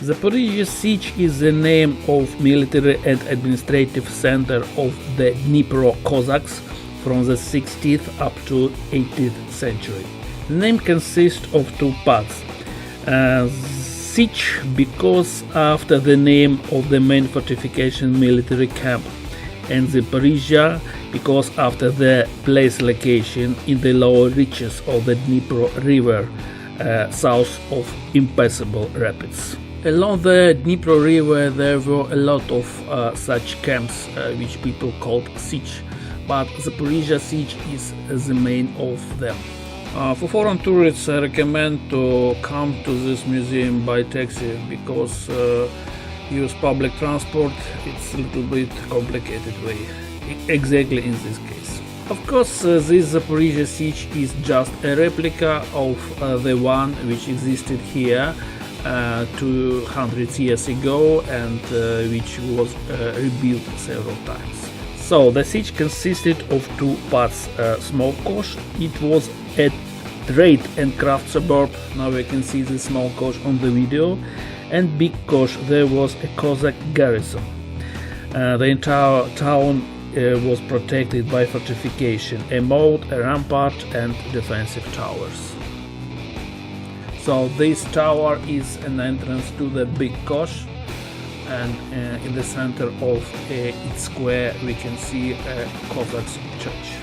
Zaporizhzhya Sich is the name of military and administrative center of the Dnipro Cossacks from the 16th up to 18th century. The name consists of two parts. Sich because after the name of the main fortification military camp, and Zaporizhzhya because after the place location in the lower reaches of the Dnipro River, south of impassable rapids. Along the Dnipro River there were a lot of such camps which people called Sich, but Zaporizhzhya Sich is the main of them. For foreign tourists I recommend to come to this museum by taxi because use public transport it's a little bit complicated way, exactly in this case. Of course this Zaporizhzhya Sich is just a replica of the one which existed here 200 years ago and which was rebuilt several times. So the siege consisted of two parts. Small Kosh, it was a trade and craft suburb, now we can see the small Kosh on the video, and Big Kosh, there was a Cossack garrison. The entire town was protected by fortification, a moat, a rampart and defensive towers. So this tower is an entrance to the Big Kosh, and in the center of its square we can see a Cossacks church.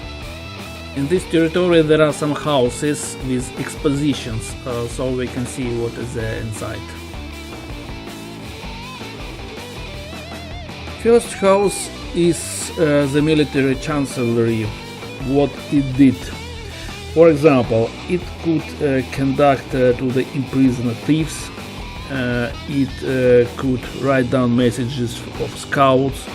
In this territory there are some houses with expositions, so we can see what is there inside. First house is the military chancellery, what it did. For example, it could conduct to the imprisoned thieves, it could write down messages of scouts,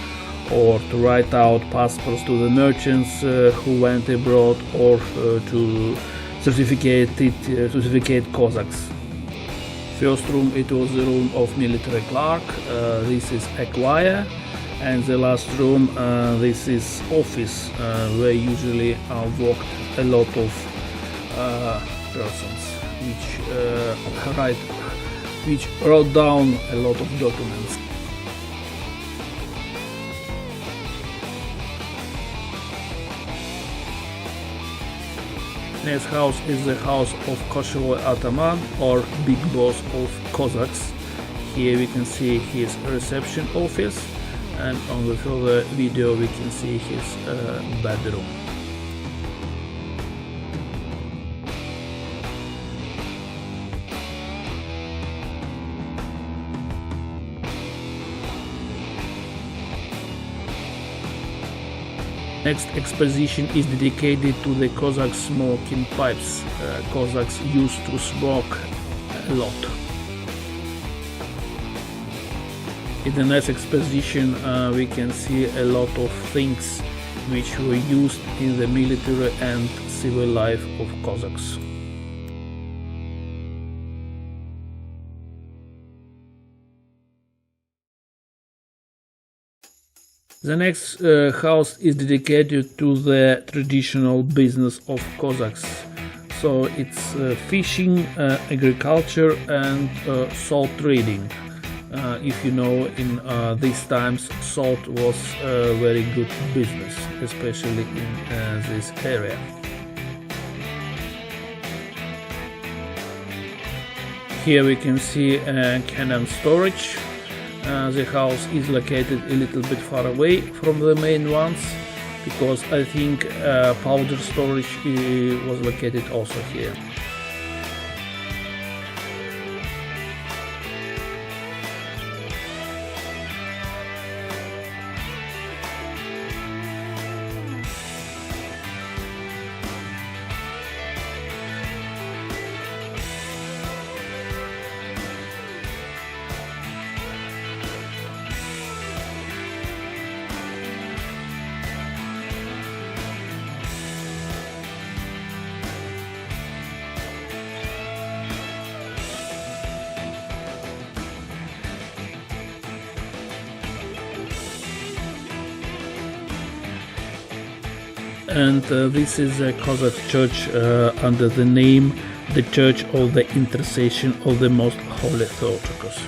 or to write out passports to the merchants who went abroad, or to certificate Cossacks. First room, it was the room of military clerk, this is a choir, and the last room, this is office, where usually worked a lot of persons which wrote down a lot of documents. Next house is the house of Koshevoi Ataman, or big boss of Cossacks. Here we can see his reception office, and on the further video we can see his bedroom. Next exposition is dedicated to the Cossack smoking pipes. Cossacks used to smoke a lot. In the next exposition we can see a lot of things which were used in the military and civil life of Cossacks. The next house is dedicated to the traditional business of Cossacks. So it's fishing, agriculture and salt trading. If you know, in these times salt was a very good business, especially in this area. Here we can see cannon storage. The house is located a little bit far away from the main ones, because I think powder storage was located also here. And this is a Cossack church under the name the Church of the Intercession of the Most Holy Theotokos.